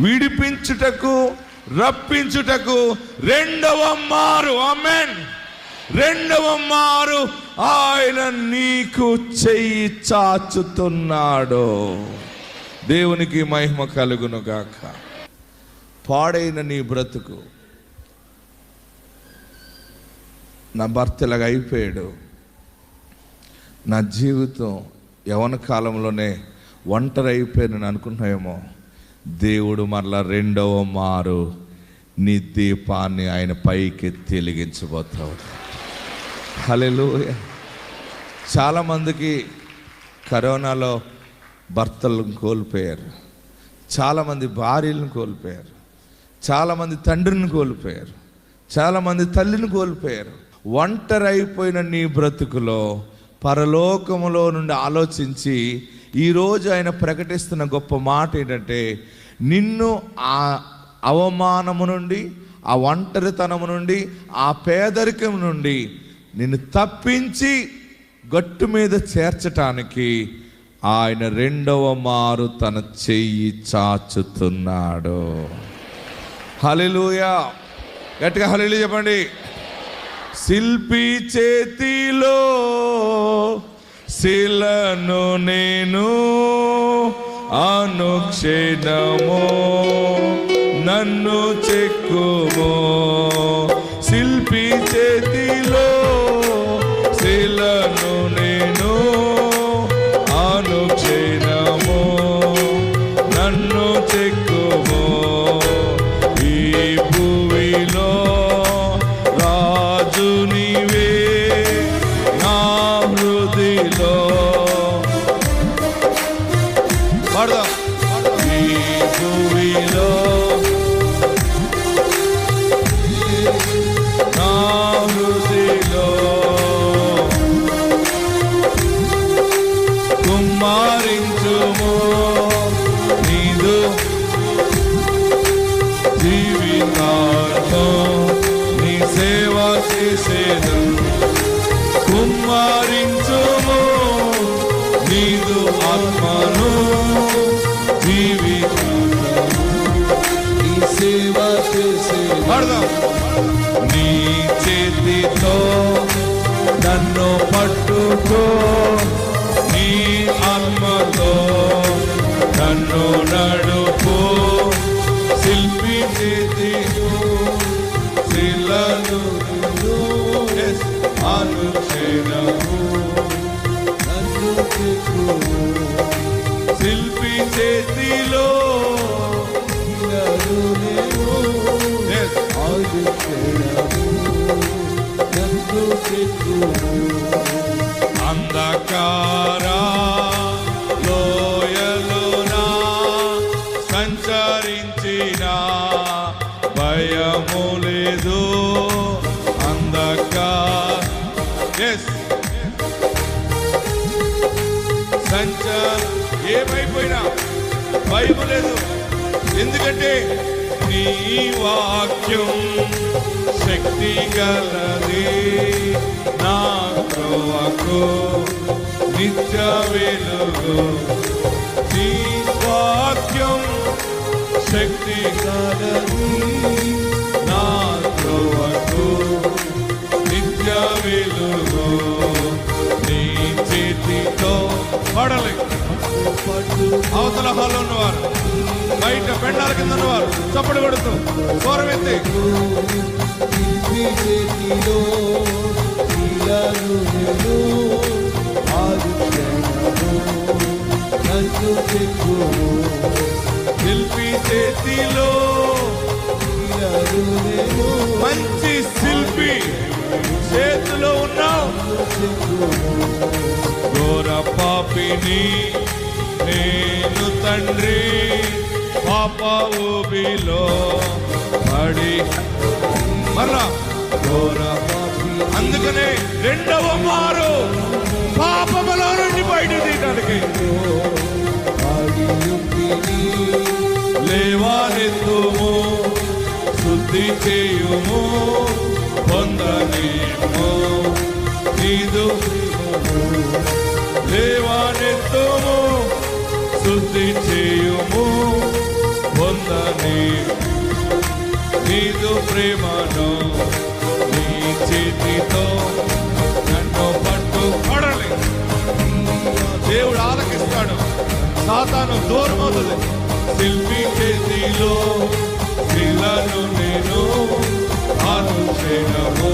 విడిపించుటకు, రప్పించుటకు రెండవ మారు, ఆమేన్, రెండవ మారు ఆయన నీకు చెయ్యి చాచుతున్నాడు. దేవునికి మహిమ కలుగును గాక. పాడైన నీ బ్రతుకు, నా భర్త ఇలాగ అయిపోయాడు, నా జీవితం యవ్వన కాలంలోనే ఒంటరి అయిపోయానని అనుకుంటున్నాయేమో, దేవుడు మరలా రెండవ మారు నీ దీపాన్ని ఆయన పైకి వెలిగించబోతాడు. హల్లెలూయా. చాలామందికి కరోనాలో భర్తలను కోల్పోయారు, చాలామంది భార్యలను కోల్పోయారు, చాలామంది తండ్రిని కోల్పోయారు, చాలామంది తల్లిని కోల్పోయారు. ఒంటరి అయిపోయిన నీ బ్రతుకులో పరలోకములో నుండి ఆలోచించి ఈరోజు ఆయన ప్రకటిస్తున్న గొప్ప మాట ఏంటంటే, నిన్ను ఆ అవమానము నుండి, ఆ ఒంటరితనము నుండి, ఆ పేదరికం నుండి నిన్ను తప్పించి గట్టు మీద చేర్చటానికి ఆయన రెండవ మారు తన చెయ్యి చాచుతున్నాడు. హల్లెలూయా. గట్టిగా హల్లెలూయా చెప్పండి. శిల్పి చేతిలో శిలను నేను అనుక్షణము నన్ను చెక్కుమో. శిల్పి చేతిలో శిలను నేను అనుక్షణము నన్ను చెక్కుమో. ఈ భూమిలో రాజు నీవే నా హృదయలో. పాడదాం. ఈ భూమిలో నా హృదయలో కుమారించుము నీదు జీవితాంతో నీ సేవ చేసేదు. కుమారించుము నీదు ఆత్మను జీవితాంతో నీ సేవ చేసేదు. నీ చేతితో నన్ను పట్టుకో, నీ ఆత్మతో నన్ను నడుపు. శిల్పి చేతిలో శిలను అనుక్షణము నన్ను చెక్కుమో. శిల్పి చేతిలో శిలను అనుక్షణము నన్ను చెక్కుమో. అంధకార లోయలోనా సంచరించిన భయము లేదు. ఏమైపోయినా భయం లేదు. ఎందుకంటే నీ వాక్యం శక్తి గలది, నా త్రోవకు నిత్య వెలుగు. నీ వాక్యం శక్తి గలది, నా త్రోవకు నిత్య వెలుగు. నీ చేతితో పడలే. అవతల హాల్లో ఉన్నవారు, బయట పెండాల కింద ఉన్నవారు చప్పటి కొడుతూ స్వరమెత్తి శిల్పి చేతిలో మంచి శిల్పి చేతిలో ఉన్నావు. ఘోర పాపిని నేను తండ్రి, పాప ఊబిలో పడి మరలా ఘోర పాపి. అందుకనే రెండవ మారు పాపములో నుండి బయట తీయడానికి లేవానెత్తుము, శుద్ధి చేయుము, పొందనేమో నీదు. లేవానెత్తుము, శుద్ధి చేయుము, పొంద పొందని నీదు ప్రేమను నీ చేతితో నన్ను పట్టుకోడలే. దేవుడు ఆలకిస్తాడు, సాతాను దూరం అవుతుంది. శిల్పి చేతిలో శిలను నేను అనుక్షణము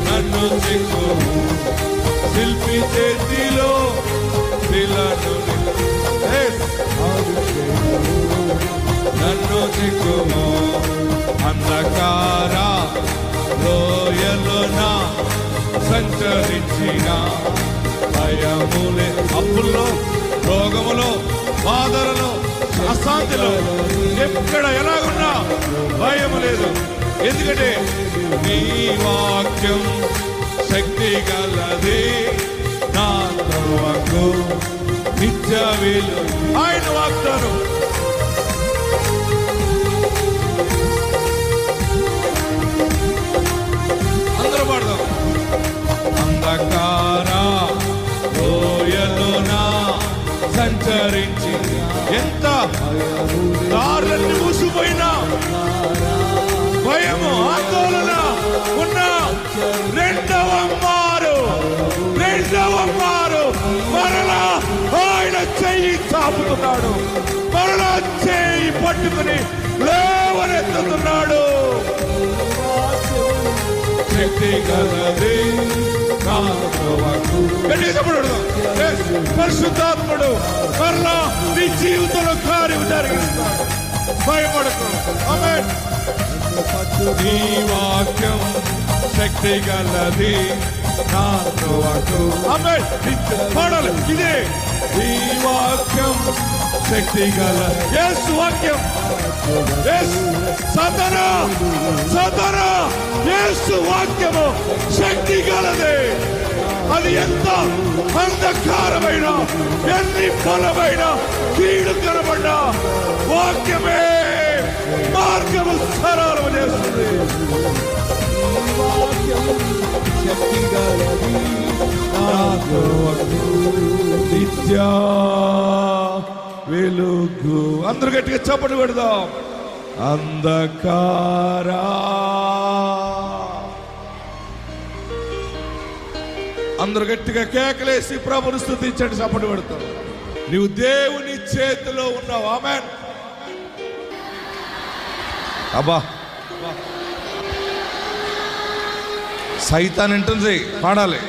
నన్ను చెక్కుము. శిల్పి చేతిలో శిలను నన్ను చెక్కుము. అంధకార లోయలోన సంచరించిన భయములే, అప్పుల్లో, రోగములో, బాధలలో, అశాంతిలో, ఎక్కడ ఎలాగున్నా భయము లేదు. ఎందుకంటే నీ వాక్యం శక్తి గలది, నా త్రోవకు నిత్య వెలుగు. ఆయన వాగ్దానం అందరూ పాడదాం. అంధకార లోయలోన సంచరించి ఎంత దారులన్నీ మూసిపోయినా భయము ఆందోళన ఉన్న రెండవ మారు మరలా ఆయన చెయ్యి చాపుతున్నాడు, మరలా చెయ్యి పట్టుకుని లేవనెత్తుతున్నాడు. శక్తి గలది పరిశుద్ధాత్ముడు మరలా నీ జీవితంలో కార్యం జరిగిస్తాడు. భయపడకు. ఆమేన్. నీ వాక్యం శక్తి గలది, నా త్రోవకు. ఆమేన్. పాడాలి ఇదే. నీ వాక్యం శక్తి గల యేసు వాక్యం. సాతానా యేసు వాక్యము శక్తి గలది. అది ఎంత అంధకారమైన, ఎన్ని బలమైన, కీడు కనబడ్డ వాక్యమే మార్గము సరళము చేస్తుంది. శక్తి గలది, నిత్య వెలుగు. అందరూ గట్టిగా చప్పట్లు పెడదాం. అంధకారా అందరూ గట్టిగా కేకలేసి ప్రభుని స్తుతించండి, చప్పట్లు పెడతాం. నీవు దేవుని చేతిలో ఉన్నావు. ఆమేన్. అబ్బా సైతాన్ అంటుంది, పాడాలి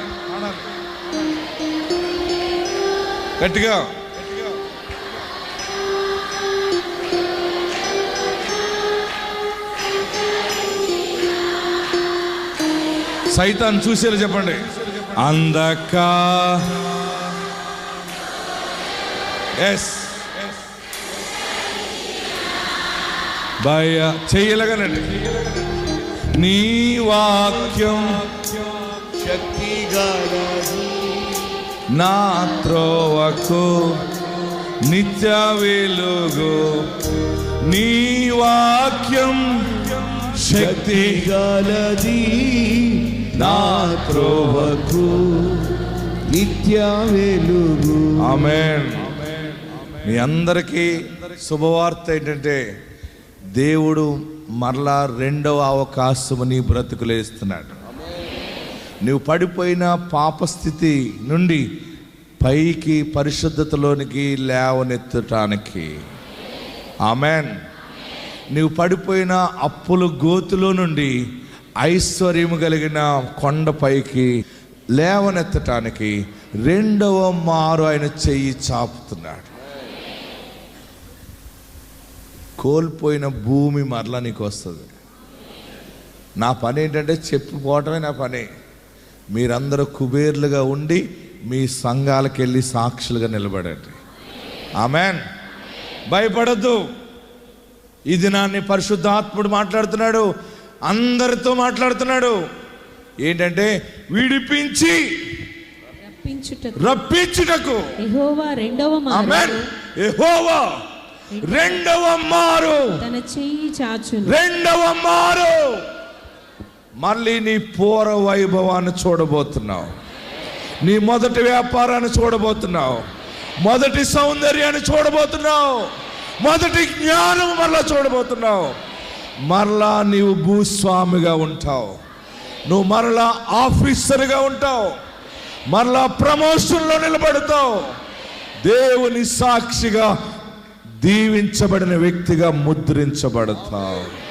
గట్టిగా. సైతాన్ చూసేలా చెప్పండి. భయ చెయ్యలేగానండి. నీ వాక్యం శక్తి గలది, నా త్రోవకు నిత్య వెలుగు. నీ వాక్యం శక్తి గలది, నా త్రోవకు నిత్య వెలుగు. ఆమేన్. మీ అందరికీ శుభవార్త ఏంటంటే దేవుడు మరలా రెండవ అవకాశం నీ బ్రతుకులో ఇస్తున్నాడు. నువ్వు పడిపోయిన పాపస్థితి నుండి పైకి పరిశుద్ధతలోనికి లేవనెత్తటానికి. ఆమేన్. నువ్వు పడిపోయిన అప్పుల గోతులో నుండి ఐశ్వర్యము కలిగిన కొండపైకి లేవనెత్తటానికి రెండవ మారు ఆయన చెయ్యి చాపుతున్నాడు. కోల్పోయిన భూమి మరలా నీకు వస్తుంది. నా పని ఏంటంటే చెప్పుకోవటమే నా పని. మీరందరూ కుబేర్లుగా ఉండి మీ సంఘాలకు వెళ్ళి సాక్షులుగా నిలబడండి. ఆమేన్. భయపడద్దు. ఈ దినాన్ని పరిశుద్ధాత్ముడు మాట్లాడుతున్నాడు, అందరితో మాట్లాడుతున్నాడు. ఏంటంటే విడిపించి రప్పించుటకు యెహోవా రెండవ మారు తన చెయ్యి చాచును. రెండవ మారు మళ్ళీ నీ పూర్వ వైభవాన్ని చూడబోతున్నావు. నీ మొదటి వ్యాపారాన్ని చూడబోతున్నావు. మొదటి సౌందర్యాన్ని చూడబోతున్నావు. మొదటి జ్ఞానం మరలా చూడబోతున్నావు. మరలా నీవు భూస్వామిగా ఉంటావు. నువ్వు మరలా ఆఫీసర్గా ఉంటావు. మరలా ప్రమోషన్లో నిలబడతావు. దేవుని సాక్షిగా దీవించబడిన వ్యక్తిగా ముద్రించబడతావు.